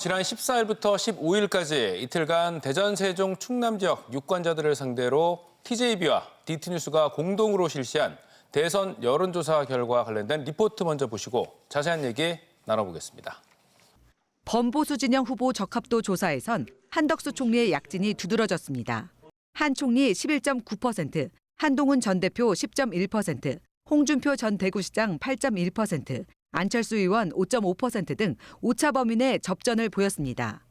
지난 14일부터 15일까지 이틀간 대전, 세종, 충남 지역 유권자들을 상대로 TJB와 DT뉴스가 공동으로 실시한 대선 여론조사 결과 관련된 리포트 먼저 보시고 자세한 얘기 나눠보겠습니다. 범보수 진영 후보 적합도 조사에선 한덕수 총리의 약진이 두드러졌습니다. 한 총리 11.9%, 한동훈 전 대표 10.1%, 홍준표 전 대구시장 8.1%, 안철수 의원 5.5% 등 오차 범위 내 접전을 보였습니다.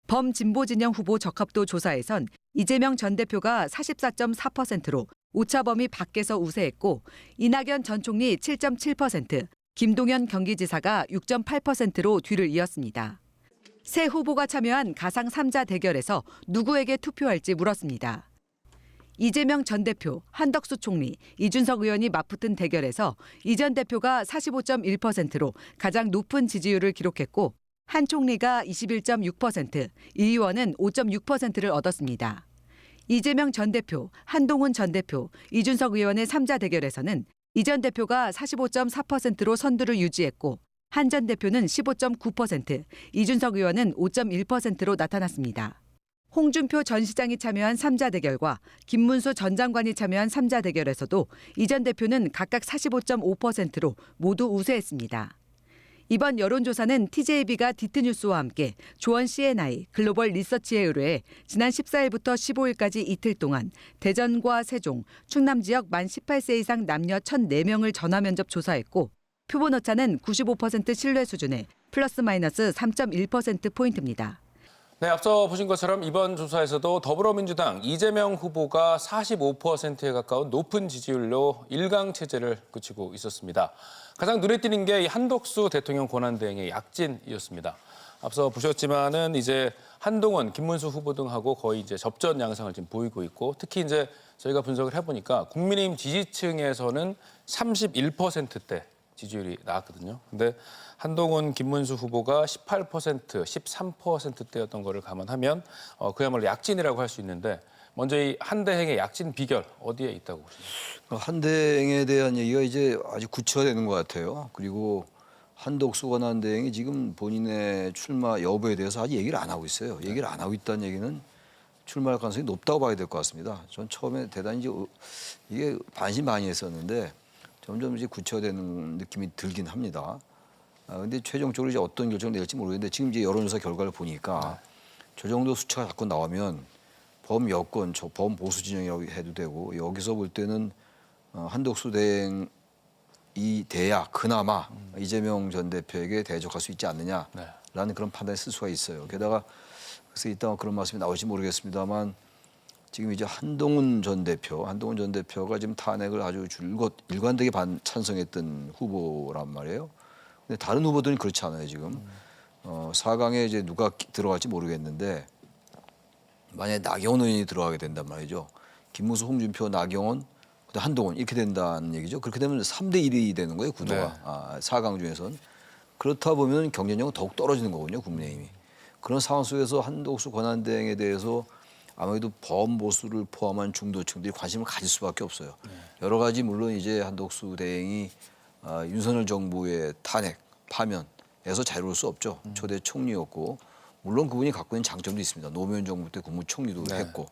범진보 진영 후보 적합도 조사에선 이재명 전 대표가 44.4%로 오차 범위 밖에서 우세했고 이낙연 전 총리 7.7%, 김동연 경기지사가 6.8%로 뒤를 이었습니다. 세 후보가 참여한 가상 3자 대결에서 누구에게 투표할지 물었습니다. 이재명 전 대표, 한덕수 총리, 이준석 의원이 맞붙은 대결에서 이 전 대표가 45.1%로 가장 높은 지지율을 기록했고 한 총리가 21.6%, 이 의원은 5.6%를 얻었습니다. 이재명 전 대표, 한동훈 전 대표, 이준석 의원의 3자 대결에서는 이 전 대표가 45.4%로 선두를 유지했고 한 전 대표는 15.9%, 이준석 의원은 5.1%로 나타났습니다. 홍준표 전 시장이 참여한 3자 대결과 김문수 전 장관이 참여한 3자 대결에서도 이 전 대표는 각각 45.5%로 모두 우세했습니다. 이번 여론조사는 TJB가 DT뉴스와 함께 조원 CNI 글로벌 리서치에 의뢰해 지난 14일부터 15일까지 이틀 동안 대전과 세종, 충남 지역 만 18세 이상 남녀 1,004명을 전화 면접 조사했고 표본 오차는 95% 신뢰 수준에 플러스 마이너스 3.1%포인트입니다. 네, 앞서 보신 것처럼 이번 조사에서도 더불어민주당 이재명 후보가 45%에 가까운 높은 지지율로 1강 체제를 그치고 있었습니다. 가장 눈에 띄는 게 이 한덕수 대통령 권한대행의 약진이었습니다. 앞서 보셨지만은 이제 한동훈, 김문수 후보 등하고 거의 이제 접전 양상을 지금 보이고 있고 특히 이제 저희가 분석을 해보니까 국민의힘 지지층에서는 31%대 지지율이 나왔거든요. 근데 한동훈, 김문수 후보가 18%, 13%대였던 거를 감안하면 그야말로 약진이라고 할 수 있는데 먼저 이 한대행의 약진 비결 어디에 있다고 보십니까? 한대행에 대한 얘기가 이제 아직 구체화되는 것 같아요. 그리고 한덕수 권한대행이 지금 본인의 출마 여부에 대해서 아직 얘기를 안 하고 있어요. 얘기를 안 하고 있다는 얘기는 출마할 가능성이 높다고 봐야 될 것 같습니다. 전 처음에 대단히 이게 반신반의했었는데 점점 이제 구체화되는 느낌이 들긴 합니다. 근데 최종적으로 이제 어떤 결정을 낼지 모르겠는데 지금 이제 여론조사 결과를 보니까 저 정도 수치가 자꾸 나오면 범여권, 범보수 진영이라고 해도 되고 여기서 볼 때는 한덕수 대행이 돼야 그나마 이재명 전 대표에게 대적할 수 있지 않느냐라는 그런 판단을 쓸 수가 있어요. 게다가 그래서 이따가 그런 말씀이 나올지 모르겠습니다만 지금 이제 한동훈 전 대표가 지금 탄핵을 아주 일관되게 찬성했던 후보란 말이에요. 근데 다른 후보들은 그렇지 않아요, 지금. 4강에 이제 누가 들어갈지 모르겠는데 만약에 나경원 의원이 들어가게 된단 말이죠. 김문수, 홍준표, 나경원, 한동훈 이렇게 된다는 얘기죠. 그렇게 되면 3대 1이 되는 거예요, 구도가. 네. 4강 중에서는. 그렇다 보면 경쟁력은 더욱 떨어지는 거거든요, 국민의힘이. 그런 상황 속에서 한덕수 권한대행에 대해서 아무래도 범보수를 포함한 중도층들이 관심을 가질 수밖에 없어요. 여러 가지 물론 이제 한덕수 대행이 윤석열 정부의 탄핵, 파면에서 자유로울 수 없죠. 초대 총리였고 물론 그분이 갖고 있는 장점도 있습니다. 노무현 정부 때 국무총리도 했고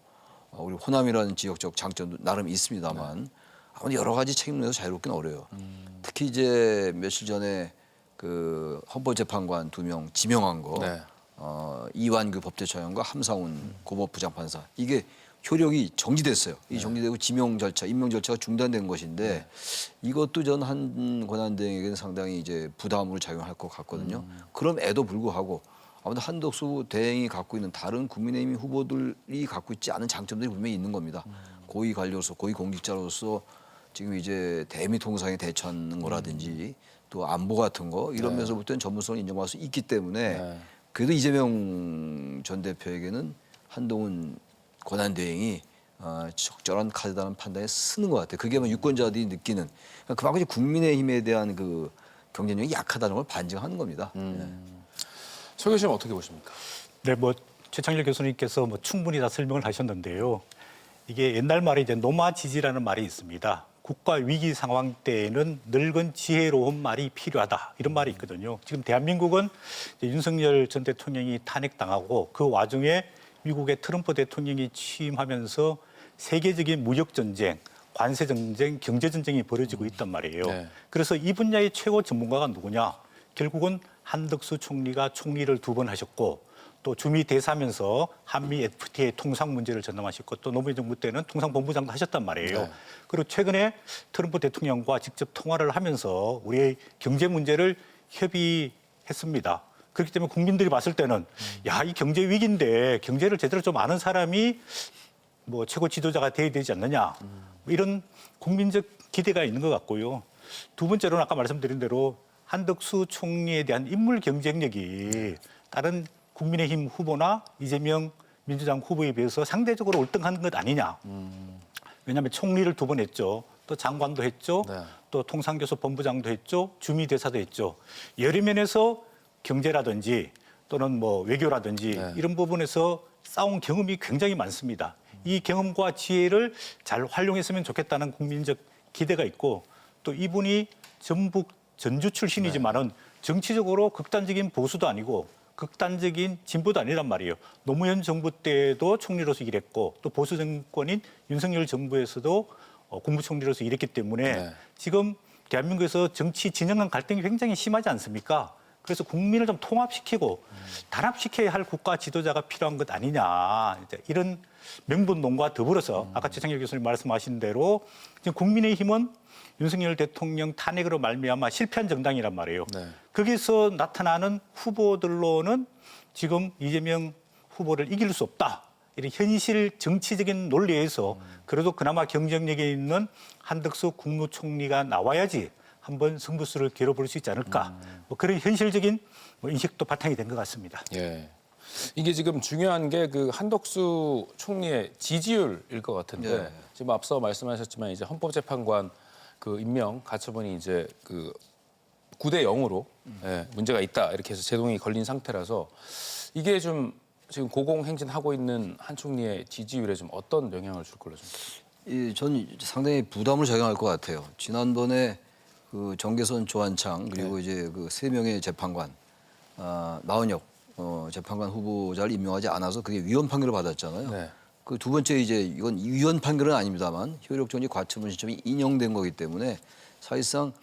우리 호남이라는 지역적 장점도 나름 있습니다만 아무튼 여러 가지 책임을 내서 자유롭기는 어려워요. 특히 이제 며칠 전에 그 헌법재판관 2명 지명한 거 이완규 법제처장과 함상훈 고법부장판사 이게 효력이 정지됐어요. 이 정지되고 지명 절차, 임명 절차가 중단된 것인데 이것도 전 한 권한대행에게는 상당히 이제 부담으로 작용할 것 같거든요. 그럼에도 불구하고 아무튼 한덕수 대행이 갖고 있는 다른 국민의힘 후보들이 갖고 있지 않은 장점들이 분명히 있는 겁니다. 고위 관료로서, 고위 공직자로서 지금 이제 대미 통상에 대처하는 거라든지 또 안보 같은 거 이런 면에서 볼 때는 전문성을 인정받을 수 있기 때문에 그래도 이재명 전 대표에게는 한동훈 권한대행이 적절한 카드라는 판단에 쓰는 것 같아요. 그게 아마 유권자들이 느끼는 그만큼 국민의힘에 대한 그 경쟁력이 약하다는 걸 반증하는 겁니다. 서 교수님 어떻게 보십니까? 네, 최창렬 교수님께서 충분히 다 설명을 하셨는데요. 이게 옛날 말에 이제 노마 지지라는 말이 있습니다. 국가 위기 상황 때에는 늙은 지혜로운 말이 필요하다 이런 말이 있거든요. 지금 대한민국은 이제 윤석열 전 대통령이 탄핵당하고 그 와중에 미국의 트럼프 대통령이 취임하면서 세계적인 무역 전쟁, 관세 전쟁, 경제 전쟁이 벌어지고 있단 말이에요. 네. 그래서 이 분야의 최고 전문가가 누구냐? 결국은 한덕수 총리가 총리를 2번 하셨고 또 주미 대사면서 한미 FTA 통상 문제를 전담하셨고 또 노무현 정부 때는 통상본부장도 하셨단 말이에요. 네. 그리고 최근에 트럼프 대통령과 직접 통화를 하면서 우리의 경제 문제를 협의했습니다. 그렇기 때문에 국민들이 봤을 때는 야, 이 경제 위기인데 경제를 제대로 좀 아는 사람이 뭐 최고 지도자가 돼야 되지 않느냐. 뭐 이런 국민적 기대가 있는 것 같고요. 두 번째로는 아까 말씀드린 대로 한덕수 총리에 대한 인물 경쟁력이 다른 국민의힘 후보나 이재명 민주당 후보에 비해서 상대적으로 월등한 것 아니냐. 왜냐하면 총리를 2번 했죠. 또 장관도 했죠. 네. 또 통상교섭 본부장도 했죠. 주미 대사도 했죠. 여러 면에서 경제라든지 또는 뭐 외교라든지 네. 이런 부분에서 싸운 경험이 굉장히 많습니다. 이 경험과 지혜를 잘 활용했으면 좋겠다는 국민적 기대가 있고 또 이분이 전북 전주 출신이지만은 정치적으로 극단적인 보수도 아니고 극단적인 진보도 아니란 말이에요. 노무현 정부 때도 총리로서 일했고 또 보수 정권인 윤석열 정부에서도 국무총리로서 일했기 때문에 네. 지금 대한민국에서 정치 진영 간 갈등이 굉장히 심하지 않습니까? 그래서 국민을 좀 통합시키고 단합시켜야 할 국가 지도자가 필요한 것 아니냐. 이제 이런 명분론과 더불어서 아까 최창렬 교수님 말씀하신 대로 지금 국민의힘은 윤석열 대통령 탄핵으로 말미암아 실패한 정당이란 말이에요. 네. 거기서 나타나는 후보들로는 지금 이재명 후보를 이길 수 없다. 이런 현실 정치적인 논리에서 그래도 그나마 경쟁력이 있는 한덕수 국무총리가 나와야지 한번 승부수를 겨뤄볼 수 있지 않을까. 뭐 그런 현실적인 인식도 바탕이 된 것 같습니다. 예. 이게 지금 중요한 게 그 한덕수 총리의 지지율일 것 같은데 네. 지금 앞서 말씀하셨지만 이제 헌법재판관 그 임명 가처분이 이제 그 9대 0으로 예, 문제가 있다 이렇게 해서 제동이 걸린 상태라서 이게 좀 지금 고공행진하고 있는 한 총리의 지지율에 좀 어떤 영향을 줄 걸로 좀. 전 상당히 부담을 적용할 것 같아요. 지난번에 그 정계선 조한창 그리고 이제 그 3명의 재판관 나은혁 재판관 후보자를 임명하지 않아서 그게 위헌 판결을 받았잖아요. 네. 그 두 번째 이제 이건 위헌 판결은 아닙니다만 효력정지 과처분 신청이 인용된 거기 때문에 사실상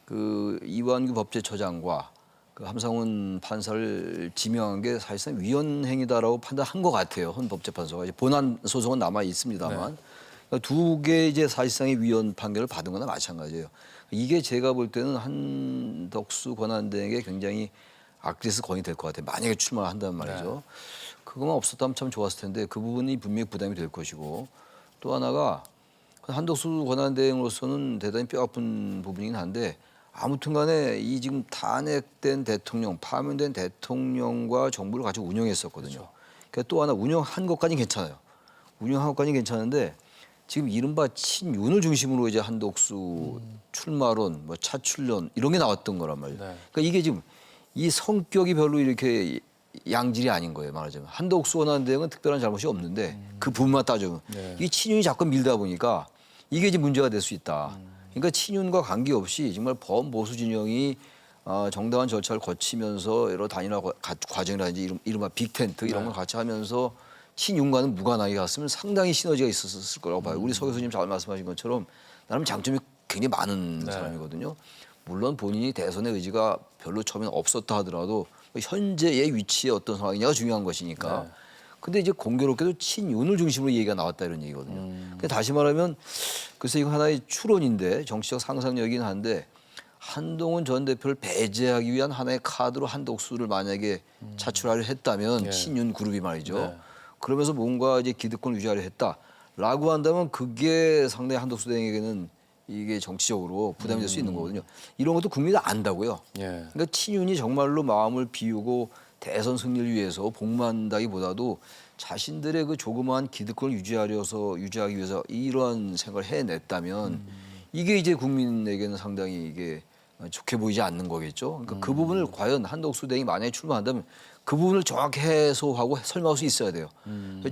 그 이완규 법제처장과 그 함상훈 판사를 지명한 게 사실상 위헌 행위다라고 판단한 것 같아요. 헌법재판소가 이제 본안 소송은 남아 있습니다만 그러니까 두 개 이제 사실상의 위헌 판결을 받은 거나 마찬가지예요. 이게 제가 볼 때는 한덕수 권한대행에게 굉장히 악리스 건이 될 것 같아요. 만약에 출마를 한다는 말이죠. 그것만 없었다면 참 좋았을 텐데 그 부분이 분명히 부담이 될 것이고 또 하나가 한덕수 권한대행으로서는 대단히 뼈아픈 부분이긴 한데 아무튼 간에 이 지금 탄핵된 대통령, 파면된 대통령과 정부를 같이 운영했었거든요. 그러니까 또 하나 운영한 것까지는 괜찮아요. 운영한 것까지는 괜찮은데 지금 이른바 친윤을 중심으로 이제 한덕수 출마론, 뭐 차출론 이런 게 나왔던 거란 말이에요. 네. 그러니까 이게 지금 이 성격이 별로 이렇게 양질이 아닌 거예요. 말하자면 한덕수 원한대행은 특별한 잘못이 없는데 그 부분만 따져보면 네. 이 친윤이 자꾸 밀다 보니까 이게 이제 문제가 될 수 있다. 그러니까 친윤과 관계없이 정말 범보수 진영이 정당한 절차를 거치면서 여러 단일화 과정이라든지 이른바 빅텐트 이런 걸 같이 하면서 친윤과는 무관하게 갔으면 상당히 시너지가 있었을 거라고 봐요. 우리 서 교수님 잘 말씀하신 것처럼 나름 장점이 굉장히 많은 사람이거든요. 물론 본인이 대선의 의지가 별로 처음엔 없었다 하더라도 현재의 위치에 어떤 상황이냐가 중요한 것이니까. 근데 이제 공교롭게도 친윤을 중심으로 얘기가 나왔다 이런 얘기거든요. 그러니까 다시 말하면 글쎄 이거 하나의 추론인데 정치적 상상력이긴 한데 한동훈 전 대표를 배제하기 위한 하나의 카드로 한덕수를 만약에 차출하려 했다면 친윤 그룹이 말이죠. 네. 그러면서 뭔가 이제 기득권을 유지하려 했다라고 한다면 그게 상당히 한덕수 대행에게는 이게 정치적으로 부담이 될 수 있는 거거든요. 이런 것도 국민이 안다고요. 예. 그러니까 친윤이 정말로 마음을 비우고 대선 승리를 위해서 복무한다기보다도 자신들의 그 조그마한 기득권을 유지하기 위해서 이러한 생각을 해냈다면 이게 이제 국민에게는 상당히 이게 좋게 보이지 않는 거겠죠. 그러니까 그 부분을 과연 한덕수 대행이 만약에 출마한다면 그 부분을 정확히 해소하고 설명할 수 있어야 돼요.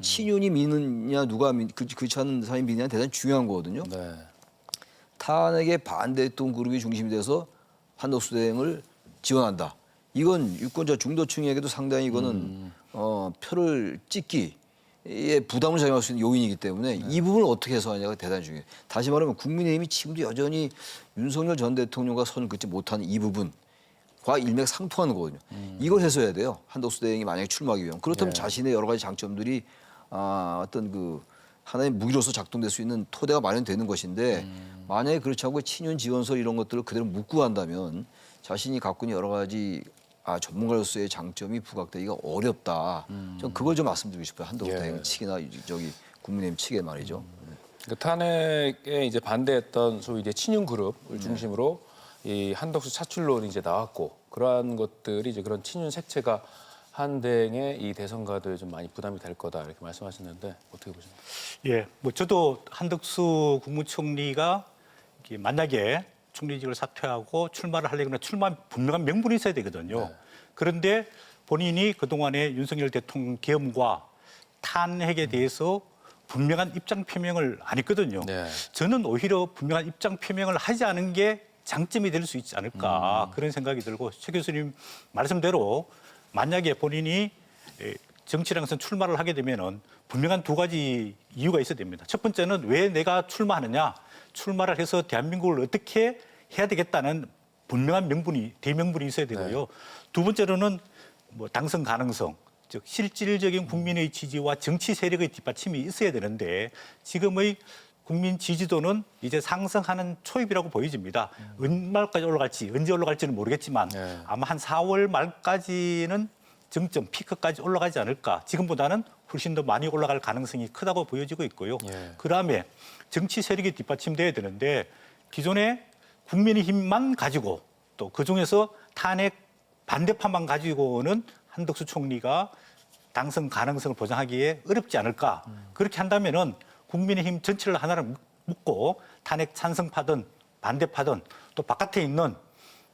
친윤이 미느냐 누가 그렇지 않은 사람이 미느냐 대단히 중요한 거거든요. 네. 탄핵에 반대했던 그룹이 중심이 돼서 한덕수 대행을 지원한다. 이건 유권자 중도층에게도 상당히 이거는 표를 찍기에 부담을 작용할 수 있는 요인이기 때문에 이 부분을 어떻게 해소하냐가 대단히 중요해요. 다시 말하면 국민의힘이 지금도 여전히 윤석열 전 대통령과 선을 긋지 못하는 이 부분과 일맥상통하는 거거든요. 이걸 해소해야 돼요. 한덕수 대행이 만약에 출마하기 위하면. 그렇다면 자신의 여러 가지 장점들이 어떤 그 하나의 무기로서 작동될 수 있는 토대가 마련되는 것인데 만약에 그렇지 않고 친윤 지원설 이런 것들을 그대로 묻고 간다면 자신이 갖고 있는 여러 가지 전문가로서의 장점이 부각되기가 어렵다. 좀 그걸 좀 말씀드리고 싶어요. 한덕수 대행 측이나 저기 국민의힘 측에 말이죠. 그러니까 탄핵에 이제 반대했던 소위 이제 친윤 그룹을 중심으로 이 한덕수 차출론이 이제 나왔고 그러한 것들이 이제 그런 친윤 색채가 한 대행의 이 대선 가도에 좀 많이 부담이 될 거다 이렇게 말씀하셨는데 어떻게 보십니까? 예, 뭐 저도 한덕수 국무총리가 만약에 총리직을 사퇴하고 출마를 하려거나 출마 분명한 명분이 있어야 되거든요. 그런데 본인이 그동안에 윤석열 대통령 계엄과 탄핵에 대해서 분명한 입장 표명을 안 했거든요. 네. 저는 오히려 분명한 입장 표명을 하지 않은 게 장점이 될 수 있지 않을까 그런 생각이 들고 최 교수님 말씀대로 만약에 본인이 정치랑선 출마를 하게 되면은 분명한 두 가지 이유가 있어야 됩니다. 첫 번째는 왜 내가 출마하느냐, 출마를 해서 대한민국을 어떻게 해야 되겠다는 분명한 대명분이 있어야 되고요. 두 번째로는 뭐 당선 가능성, 즉 실질적인 국민의 지지와 정치 세력의 뒷받침이 있어야 되는데 지금의 국민 지지도는 이제 상승하는 초입이라고 보여집니다. 얼마까지 올라갈지, 언제 올라갈지는 모르겠지만 아마 한 4월 말까지는 정점, 피크까지 올라가지 않을까. 지금보다는 훨씬 더 많이 올라갈 가능성이 크다고 보여지고 있고요. 그다음에 정치 세력이 뒷받침돼야 되는데 기존에 국민의힘만 가지고 또 그중에서 탄핵 반대파만 가지고는 한덕수 총리가 당선 가능성을 보장하기에 어렵지 않을까. 그렇게 한다면은 국민의힘 전체를 하나를 묶고 탄핵 찬성파든 반대파든 또 바깥에 있는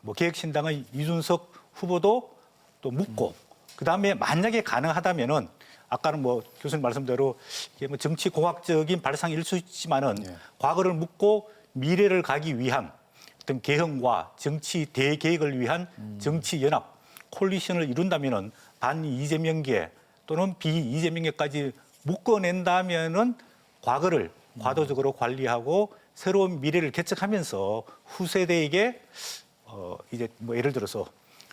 뭐 개혁신당의 이준석 후보도 또 묶고 그다음에 만약에 가능하다면은 아까는 뭐 교수님 말씀대로 이게 뭐 정치 공학적인 발상일 수 있지만은 과거를 묻고 미래를 가기 위한 어떤 개헌과 정치 대개혁을 위한 정치 연합 콜리션을 이룬다면은 반 이재명계 또는 비 이재명계까지 묶어낸다면은 과거를 과도적으로 관리하고 새로운 미래를 개척하면서 후세대에게 이제 뭐 예를 들어서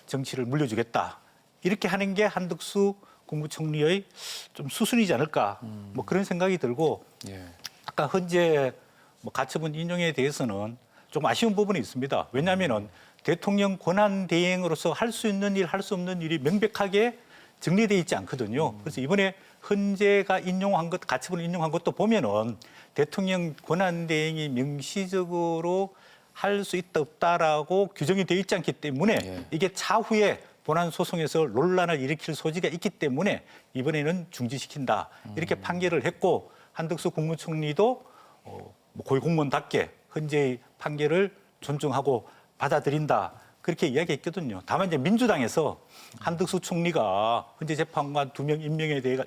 정치를 물려주겠다 이렇게 하는 게 한덕수 국무총리의 좀 수순이지 않을까 뭐 그런 생각이 들고 아까 현재 뭐 가처분 인용에 대해서는 좀 아쉬운 부분이 있습니다. 왜냐하면은 대통령 권한 대행으로서 할 수 있는 일, 할 수 없는 일이 명백하게 정리되어 있지 않거든요. 그래서 이번에 헌재가 인용한 것, 가처분을 인용한 것도 보면은 대통령 권한 대행이 명시적으로 할 수 있다 없다라고 규정이 되어 있지 않기 때문에 이게 차후에 본안 소송에서 논란을 일으킬 소지가 있기 때문에 이번에는 중지시킨다 이렇게 판결을 했고 한덕수 국무총리도 뭐 고위공무원답게 헌재의 판결을 존중하고 받아들인다 그렇게 이야기했거든요. 다만 이제 민주당에서 한덕수 총리가 헌재 재판관 2명 임명에 대해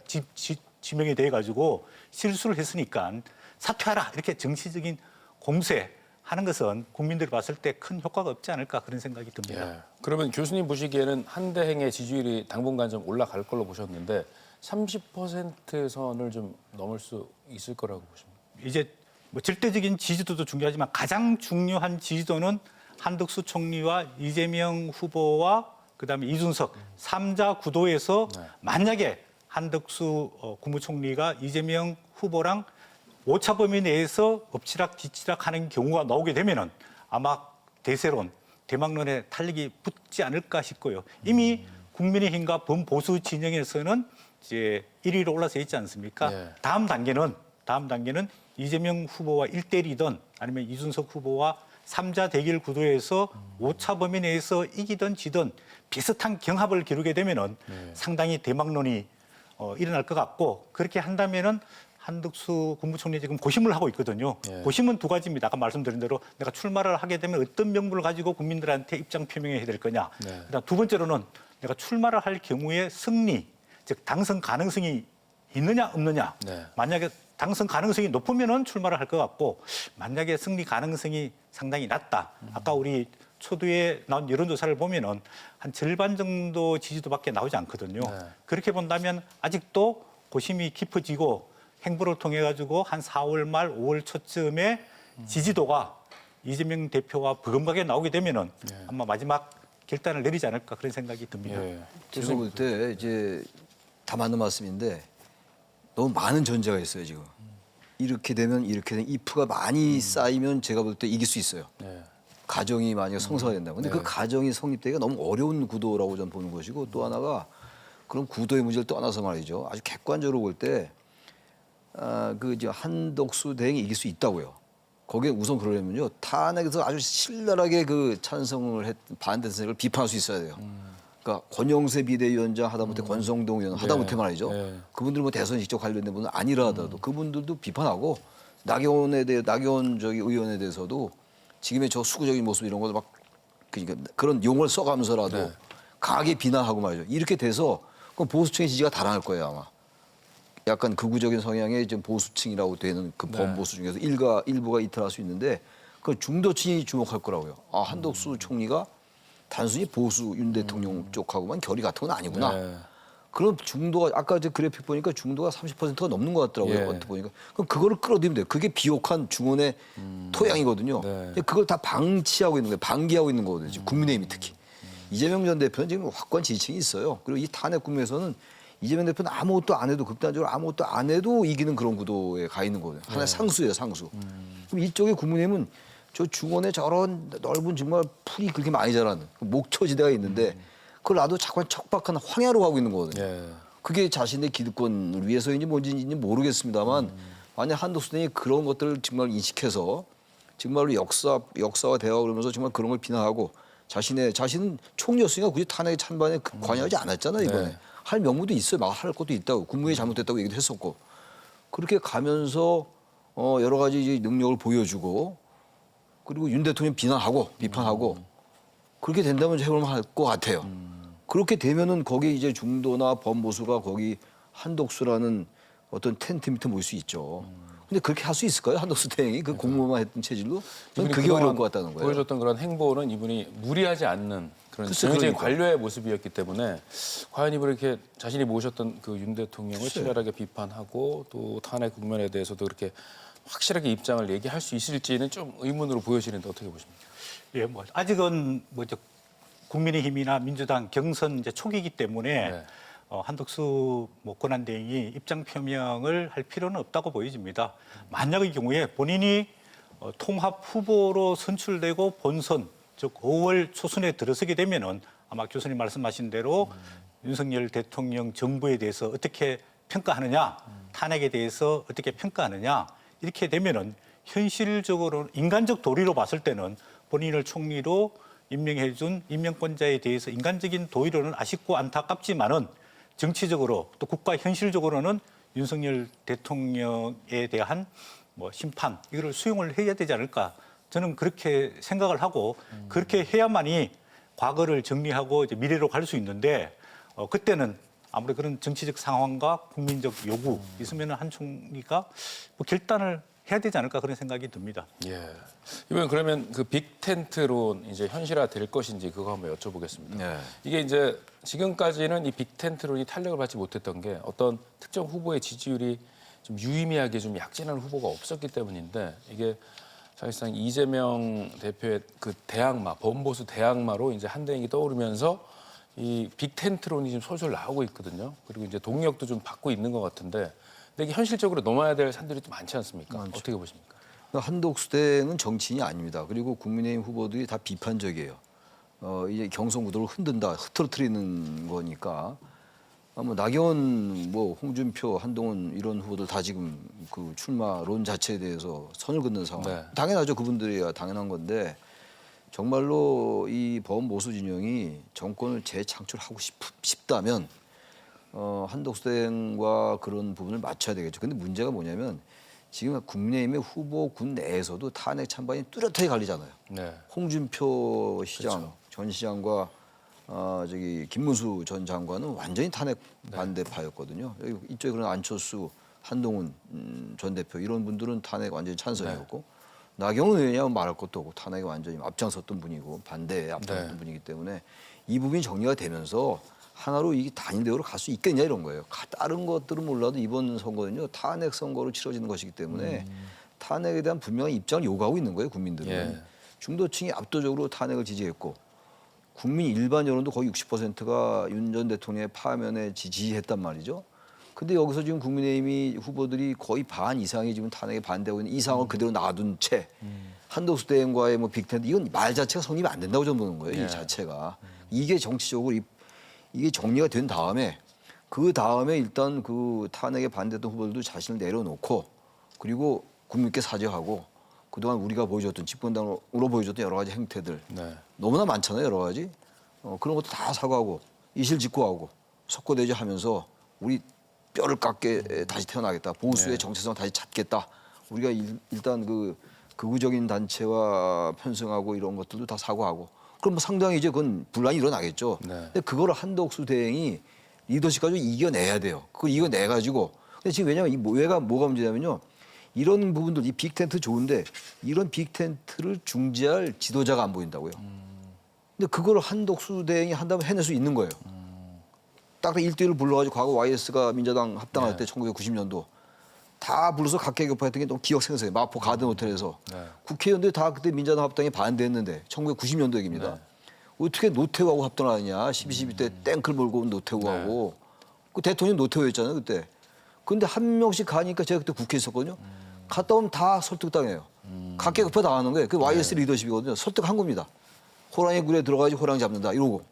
지명에 대해 가지고 실수를 했으니까 사퇴하라 이렇게 정치적인 공세하는 것은 국민들이 봤을 때 큰 효과가 없지 않을까 그런 생각이 듭니다. 그러면 교수님 보시기에는 한 대행의 지지율이 당분간 좀 올라갈 걸로 보셨는데 30% 선을 좀 넘을 수 있을 거라고 보십니까? 이제 뭐 절대적인 지지도도 중요하지만 가장 중요한 지지도는 한덕수 총리와 이재명 후보와 그다음에 이준석 3자 구도에서 만약에 한덕수 국무총리가 이재명 후보랑 오차 범위 내에서 엎치락 뒤치락 하는 경우가 나오게 되면은 아마 대세론, 대망론에 탄력이 붙지 않을까 싶고요. 이미 국민의힘과 범보수 진영에서는 이제 1위로 올라서 있지 않습니까? 다음 단계는 이재명 후보와 1대1이든 아니면 이준석 후보와 3자 대결 구도에서 오차 범위 내에서 이기든 지든 비슷한 경합을 기르게 되면은 상당히 대망론이 일어날 것 같고 그렇게 한다면은 한덕수 국무총리 지금 고심을 하고 있거든요. 고심은 두 가지입니다. 아까 말씀드린 대로 내가 출마를 하게 되면 어떤 명분을 가지고 국민들한테 입장 표명해야 될 거냐. 그다음 두 번째로는 내가 출마를 할 경우에 승리, 즉 당선 가능성이 있느냐 없느냐. 만약에 당선 가능성이 높으면은 출마를 할 것 같고 만약에 승리 가능성이 상당히 낮다. 아까 우리 초두에 나온 여론조사를 보면은 한 절반 정도 지지도밖에 나오지 않거든요. 네. 그렇게 본다면 아직도 고심이 깊어지고 행보를 통해 가지고 한 4월 말 5월 초쯤에 지지도가 이재명 대표가 버금가게 나오게 되면은 아마 마지막 결단을 내리지 않을까 그런 생각이 듭니다. 예. 제가 볼 때 이제 다 맞는 말씀인데 너무 많은 전제가 있어요 지금. 이렇게 되면 if가 많이 쌓이면 제가 볼 때 이길 수 있어요. 네. 가정이 만약에 성사가 된다. 근데 그 가정이 성립되기가 너무 어려운 구도라고 저는 보는 것이고 또 하나가 그런 구도의 문제를 떠나서 말이죠. 아주 객관적으로 볼 때 한덕수 대행이 이길 수 있다고요. 거기에 우선 그러려면요. 탄핵에서 아주 신랄하게 그 찬성을 반대 선택을 비판할 수 있어야 돼요. 그러니까 권영세 비대위원장 하다못해 권성동 의원 하다못해 말이죠. 네. 그분들 뭐 대선 직접 관련된 분은 아니라 하더라도 그분들도 비판하고 나경원 의원에 대해서도 지금의 저 수구적인 모습 이런 것도 막 그러니까 그런 용어를 써가면서라도 네. 강하게 비난하고 말이죠. 이렇게 돼서 그럼 보수층의 지지가 달아날 거예요 아마. 약간 극우적인 성향의 좀 보수층이라고 되는 그 범보수 중에서 일부가 이탈할 수 있는데 그 중도층이 주목할 거라고요. 아 한덕수 총리가 단순히 보수 윤 대통령 쪽하고만 결이 같은 건 아니구나. 네. 그럼 중도가 아까 저 그래픽 보니까 중도가 30%가 넘는 것 같더라고요. 예. 언뜻 보니까. 그럼 그거를 끌어들이면 돼요. 그게 비옥한 중원의 토양이거든요. 네. 그걸 다 방치하고 있는 거예요. 방기하고 있는 거거든요. 지금 국민의힘이 특히. 이재명 전 대표는 지금 확고한 지지층이 있어요. 그리고 이 탄핵 국면에서는 이재명 대표는 아무것도 안 해도 극단적으로 아무것도 안 해도 이기는 그런 구도에 가 있는 거예요. 하나의 상수예요, 상수. 그럼 이쪽에 국민의힘은 저 중원에 저런 넓은 정말 풀이 그렇게 많이 자라는 목초지대가 있는데 그걸 놔도 자꾸 척박한 황야로 가고 있는 거거든요. 예. 그게 자신의 기득권을 위해서인지 뭔지인지 모르겠습니다만 만약 한덕수 대행이 그런 것들을 정말 인식해서 정말로 역사와 대화를 그러면서 정말 그런 걸 비난하고 자신은 총리였으니까 굳이 탄핵 찬반에 관여하지 않았잖아요 이번에. 네. 할 명분도 있어요. 막 할 것도 있다고. 국무회의 잘못됐다고 얘기도 했었고. 그렇게 가면서 여러 가지 이제 능력을 보여주고 그리고 윤 대통령 비판하고 그렇게 된다면 해볼만 할 것 같아요. 그렇게 되면은 거기에 이제 중도나 범보수가 거기 한덕수라는 어떤 텐트 밑에 모일 수 있죠. 근데 그렇게 할 수 있을까요? 한덕수 대행이 그 공모만 했던 체질로? 저는 이분이 그게 그동안 어려울 것 같다는 거예요. 보여줬던 그런 행보는 이분이 무리하지 않는 그런 글쎄, 정의적인 그러니까. 관료의 모습이었기 때문에 과연 이분이 이렇게 자신이 모셨던 그 윤 대통령을 치열하게 비판하고 또 탄핵 국면에 대해서도 그렇게 확실하게 입장을 얘기할 수 있을지는 좀 의문으로 보여지는데 어떻게 보십니까? 예, 뭐 아직은 국민의힘이나 민주당 경선 이제 초기이기 때문에 네. 한덕수 권한대행이 입장 표명을 할 필요는 없다고 보여집니다. 만약의 경우에 본인이 통합 후보로 선출되고 본선 즉 5월 초순에 들어서게 되면은 아마 교수님 말씀하신 대로 윤석열 대통령 정부에 대해서 어떻게 평가하느냐, 탄핵에 대해서 어떻게 평가하느냐 이렇게 되면은 현실적으로 인간적 도리로 봤을 때는 본인을 총리로 임명해준 임명권자에 대해서 인간적인 도리로는 아쉽고 안타깝지만은 정치적으로 또 국가 현실적으로는 윤석열 대통령에 대한 심판 이거를 수용을 해야 되지 않을까 저는 그렇게 생각을 하고 그렇게 해야만이 과거를 정리하고 이제 미래로 갈 수 있는데 그때는 아무리 그런 정치적 상황과 국민적 요구 있으면 한 총리가 결단을 해야 되지 않을까 그런 생각이 듭니다. 예. 이번 그러면 그 빅텐트론 이제 현실화 될 것인지 그거 한번 여쭤보겠습니다. 네. 이게 이제 지금까지는 이 빅텐트론이 탄력을 받지 못했던 게 어떤 특정 후보의 지지율이 좀 유의미하게 좀 약진한 후보가 없었기 때문인데 이게 사실상 이재명 대표의 그 대항마, 범보수 대항마로 이제 한대행이 떠오르면서 이 빅텐트론이 지금 솔솔 나오고 있거든요. 그리고 이제 동력도 좀 받고 있는 것 같은데 근데 이게 현실적으로 넘어야 될 산들이 또 많지 않습니까? 많죠. 어떻게 보십니까? 한덕수 대행은 정치인이 아닙니다. 그리고 국민의힘 후보들이 다 비판적이에요. 이제 경선 구도를 흐트러뜨리는 거니까. 나경원, 홍준표, 한동훈 이런 후보들 다 지금 그 출마론 자체에 대해서 선을 긋는 상황. 네. 당연하죠. 그분들이야 당연한 건데 정말로 이 범보수 진영이 정권을 재창출하고 싶다면 한덕수 대행과 그런 부분을 맞춰야 되겠죠. 근데 문제가 뭐냐면 지금 국민의힘의 후보군 내에서도 탄핵 찬반이 뚜렷하게 갈리잖아요. 네. 홍준표 시장, 그렇죠. 전 시장과 김문수 전 장관은 완전히 탄핵 반대파였거든요. 이쪽에 그런 안철수, 한동훈 전 대표 이런 분들은 탄핵 완전히 찬성이었고 나경원 의원이야 말할 것도 없고 탄핵에 완전히 앞장섰던 분이고 반대에 앞장섰던 분이기 때문에 이 부분이 정리가 되면서 하나로 이게 단일대우로 갈 수 있겠냐 이런 거예요. 다른 것들은 몰라도 이번 선거는요 탄핵 선거로 치러지는 것이기 때문에 탄핵에 대한 분명한 입장을 요구하고 있는 거예요 국민들은. 예. 중도층이 압도적으로 탄핵을 지지했고 국민 일반 여론도 거의 60%가 윤 전 대통령의 파면에 지지했단 말이죠. 근데 여기서 지금 국민의힘이 후보들이 거의 반 이상이 지금 탄핵에 반대하고 있는 이 상황을 그대로 놔둔 채 한덕수 대행과의 뭐 빅텐트 이건 말 자체가 성립이 안 된다고 저는 보는 거예요. 이 자체가. 이게 정치적으로 이게 정리가 된 다음에 그 다음에 일단 그 탄핵에 반대했던 후보들도 자신을 내려놓고 그리고 국민께 사죄하고 그동안 우리가 보여줬던 집권당으로 보여줬던 여러 가지 행태들 너무나 많잖아요. 여러 가지. 그런 것도 다 사과하고 이실직고하고 석고대죄 하면서 우리 뼈를 깎게 다시 태어나겠다. 보수의 정체성 다시 찾겠다. 우리가 일단 그 극우적인 단체와 편승하고 이런 것들도 다 사과하고 그럼 뭐 상당히 이제 그건 분란이 일어나겠죠. 근데 그걸 한덕수 대행이 리더십 가지고 이겨내야 돼요. 그걸 이겨내가지고 근데 지금 왜냐하면 이 뭐가 문제냐면요. 이런 부분들 이 빅텐트 좋은데 이런 빅텐트를 중재할 지도자가 안 보인다고요. 근데 그걸 한덕수 대행이 한다면 해낼 수 있는 거예요. 딱 1대1을 불러가지고 과거 YS가 민자당 합당할 때 1990년도 다 불러서 각계격파했던 게 너무 기억 생생해요. 마포 가든 호텔에서 국회의원들이 다 그때 민자당 합당에 반대했는데 1990년도 얘기입니다. 어떻게 노태우하고 합당을 하느냐. 12.12 때 땡클 몰고 온 노태우하고 그 대통령 노태우였잖아요 그때. 근데 한 명씩 가니까 제가 그때 국회에 있었거든요. 갔다 오면 다 설득당해요. 각계격파 당하는 거예요. 그 YS 리더십이거든요. 설득한 겁니다. 호랑이 굴에 들어가야지 호랑이 잡는다 이러고.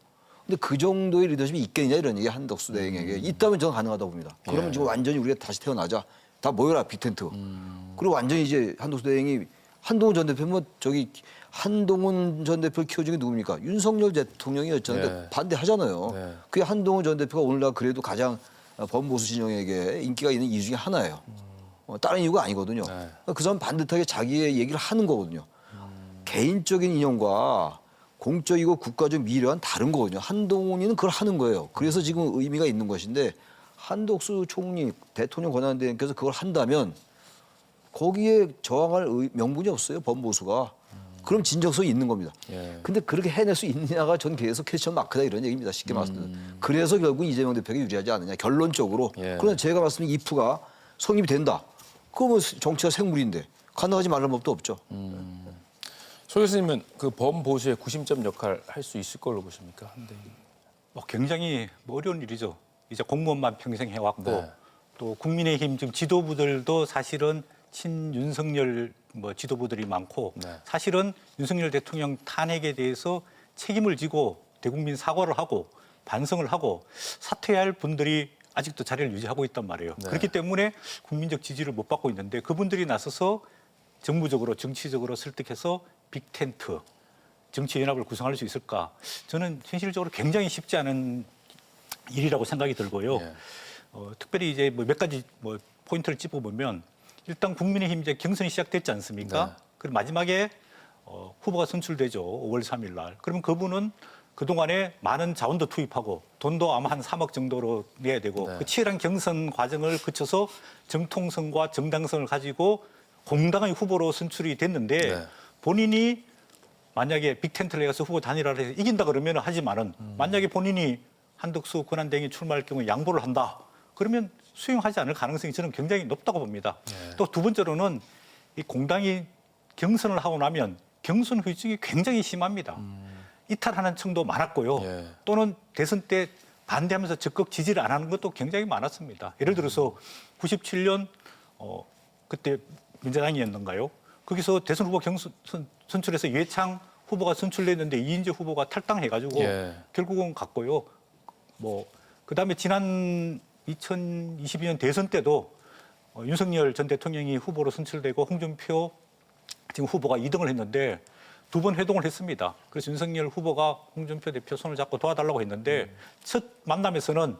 근데 그 정도의 리더십이 있겠냐 이런 얘기 한덕수 대행에게 있다면 저는 가능하다고 봅니다. 그러면 지금 완전히 우리가 다시 태어나자. 다 모여라 빅텐트. 그리고 완전히 이제 한덕수 대행이 한동훈 전 대표면 저기 한동훈 전 대표를 키워준 게 누굽니까? 윤석열 대통령이었잖아요. 반대하잖아요. 그게 한동훈 전 대표가 오늘날 그래도 가장 범보수 진영에게 인기가 있는 이유 중에 하나예요. 다른 이유가 아니거든요. 그 사람 반듯하게 자기의 얘기를 하는 거거든요. 개인적인 인연과 공적이고 국가적 미래와는 다른 거거든요. 한동훈이는 그걸 하는 거예요. 그래서 지금 의미가 있는 것인데 한덕수 총리 대통령 권한대행께서 그걸 한다면 거기에 저항할 명분이 없어요. 범보수가. 그럼 진정성이 있는 겁니다. 근데 그렇게 해낼 수 있느냐가 전 계속 퀘스천 마크다 이런 얘기입니다. 쉽게 말씀드리면. 그래서 결국 이재명 대표가 유리하지 않느냐. 결론적으로. 그러나 제가 말씀드린 이프가 성립이 된다. 그러면 정치가 생물인데 가능하지 말할 법도 없죠. 소 교수님은 그 범보수의 구심점 역할 할 수 있을 걸로 보십니까? 굉장히 어려운 일이죠. 이제 공무원만 평생 해왔고 또 국민의힘 지금 지도부들도 사실은 친윤석열 지도부들이 많고 사실은 윤석열 대통령 탄핵에 대해서 책임을 지고 대국민 사과를 하고 반성을 하고 사퇴할 분들이 아직도 자리를 유지하고 있단 말이에요. 그렇기 때문에 국민적 지지를 못 받고 있는데 그분들이 나서서 정무적으로 정치적으로 설득해서 빅텐트 정치연합을 구성할 수 있을까? 저는 현실적으로 굉장히 쉽지 않은 일이라고 생각이 들고요. 특별히 이제 몇 가지 포인트를 짚어보면 일단 국민의힘 이제 경선이 시작됐지 않습니까? 그리고 마지막에 후보가 선출되죠. 5월 3일 날. 그러면 그분은 그동안에 많은 자원도 투입하고 돈도 아마 한 3억 정도로 내야 되고 그 치열한 경선 과정을 거쳐서 정통성과 정당성을 가지고 공당의 후보로 선출이 됐는데 본인이 만약에 빅텐트를 해서 후보 단일화를 해서 이긴다 그러면 하지만은 만약에 본인이 한덕수 권한대행이 출마할 경우에 양보를 한다. 그러면 수용하지 않을 가능성이 저는 굉장히 높다고 봅니다. 또 두 번째로는 이 공당이 경선을 하고 나면 경선 후유증이 굉장히 심합니다. 이탈하는 층도 많았고요. 또는 대선 때 반대하면서 적극 지지를 안 하는 것도 굉장히 많았습니다. 예를 들어서 97년 그때 민주당이었는가요? 거기서 대선 후보 선출해서 이해창 후보가 선출됐는데 이인재 후보가 탈당해가지고 결국은 갔고요. 그다음에 지난 2022년 대선 때도 윤석열 전 대통령이 후보로 선출되고 홍준표 지금 후보가 2등을 했는데 두 번 회동을 했습니다. 그래서 윤석열 후보가 홍준표 대표 손을 잡고 도와달라고 했는데 첫 만남에서는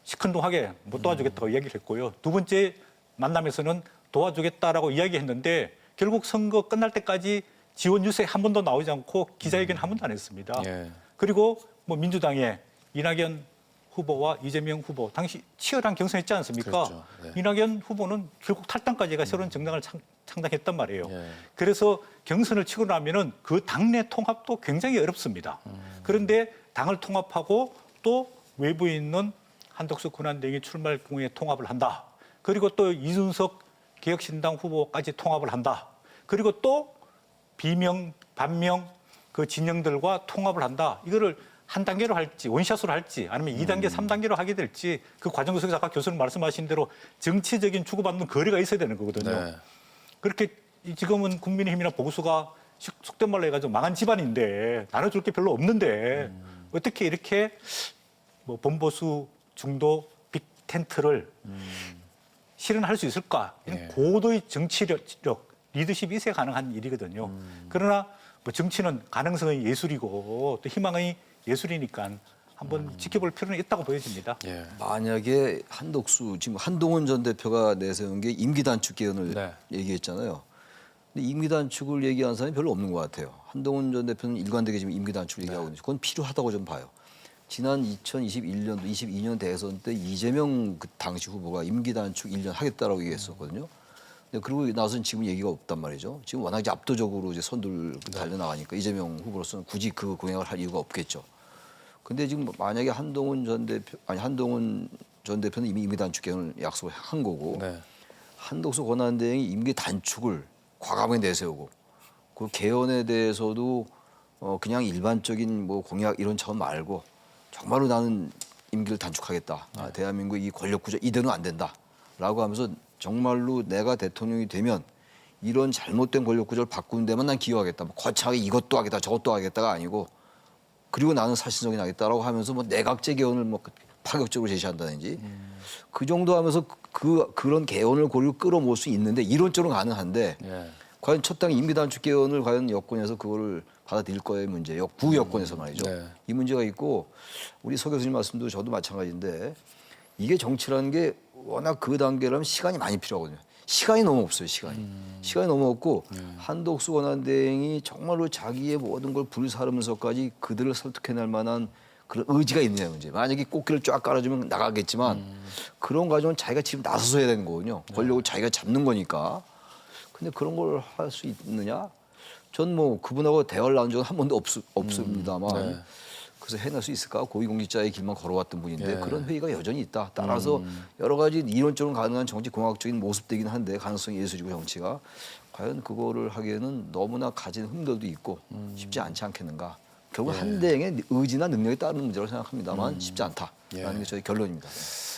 시큰둥하게 못 도와주겠다고 이야기를 했고요. 두 번째 만남에서는 도와주겠다라고 이야기했는데 결국 선거 끝날 때까지 지원 유세 한 번도 나오지 않고 기자회견 한 번도 안 했습니다. 그리고 민주당의 이낙연 후보와 이재명 후보 당시 치열한 경선했지 않습니까? 그렇죠. 네. 이낙연 후보는 결국 탈당까지가 새로운 정당을 창당했단 말이에요. 예. 그래서 경선을 치고 나면은 그 당내 통합도 굉장히 어렵습니다. 그런데 당을 통합하고 또 외부에 있는 한덕수 권한대행이 출마할 경우에 통합을 한다. 그리고 또 이준석 개혁신당 후보까지 통합을 한다. 그리고 또 비명, 반명 그 진영들과 통합을 한다. 이거를 한 단계로 할지 원샷으로 할지 아니면 2단계, 3단계로 하게 될지 그 과정 속에서 아까 교수님 말씀하신 대로 정치적인 주고받는 거래가 있어야 되는 거거든요. 네. 그렇게 지금은 국민의힘이나 보수가 속된 말로 해가지고 망한 집안인데 나눠줄 게 별로 없는데 어떻게 이렇게 뭐 범보수 중도 빅 텐트를 실현할 수 있을까? 이런 예. 고도의 정치력, 리더십이 있어야 가능한 일이거든요. 그러나 뭐 정치는 가능성의 예술이고 또 희망의 예술이니까 한번 지켜볼 필요는 있다고 보여집니다. 예. 만약에 한덕수 지금 한동훈 전 대표가 내세운 게 임기 단축 개헌을 네. 얘기했잖아요. 근데 임기 단축을 얘기하는 사람이 별로 없는 것 같아요. 한동훈 전 대표는 일관되게 지금 임기 단축을 얘기하고 있는데 그건 필요하다고 좀 봐요. 지난 2021년도 22년 대선 때 이재명 그 당시 후보가 임기 단축 1년 하겠다라고 얘기했었거든요. 근데 그러고 나서는 지금 얘기가 없단 말이죠. 지금 워낙 이제 압도적으로 이제 선두를 달려나가니까 이재명 후보로서는 굳이 그 공약을 할 이유가 없겠죠. 근데 지금 만약에 한동훈 전 대표는 이미 임기 단축 개헌을 약속을 한 거고 네. 한덕수 권한대행이 임기 단축을 과감하게 내세우고 그 개헌에 대해서도 그냥 일반적인 뭐 공약 이런 차원 말고 정말로 나는 임기를 단축하겠다. 대한민국 이 권력 구조 이대로는 안 된다라고 하면서 정말로 내가 대통령이 되면 이런 잘못된 권력 구조를 바꾸는 데만 난 기여하겠다. 뭐 거창하게 이것도 하겠다 저것도 하겠다가 아니고 그리고 나는 사실성이 나겠다라고 하면서 뭐 내각제 개헌을 뭐 파격적으로 제시한다든지 그 정도 하면서 그런 개헌을 고리로 끌어모을 수 있는데 이론적으로 가능한데 예. 과연 첫 당 임기 단축 개헌을 과연 여권에서 그거를 받아들일 거의 문제, 구여권에서 말이죠. 네. 이 문제가 있고 우리 서 교수님 말씀도 저도 마찬가지인데 이게 정치라는 게 워낙 그 단계라면 시간이 많이 필요하거든요. 시간이 너무 없어요, 시간이. 시간이 너무 없고 한덕수 권한대행이 정말로 자기의 모든 걸 불사르면서까지 그들을 설득해낼 만한 그런 의지가 있느냐 문제. 만약에 꽃길을 쫙 깔아주면 나가겠지만 그런 과정은 자기가 지금 나서서 해야 되는 거거든요. 권력을 자기가 잡는 거니까. 근데 그런 걸 할 수 있느냐? 전 뭐 그분하고 대화를 나눈 적은 한 번도 없습니다만 네. 그래서 해낼 수 있을까? 고위공직자의 길만 걸어왔던 분인데 예. 그런 회의가 여전히 있다. 따라서 여러 가지 이론적으로 가능한 정치 공학적인 모습되긴 한데 가능성이 예술이고 정치가 과연 그거를 하기에는 너무나 가진 흠들도 있고 쉽지 않지 않겠는가. 결국 한 대행의 의지나 능력에 따른 문제라고 생각합니다만 쉽지 않다라는 게 저희 결론입니다.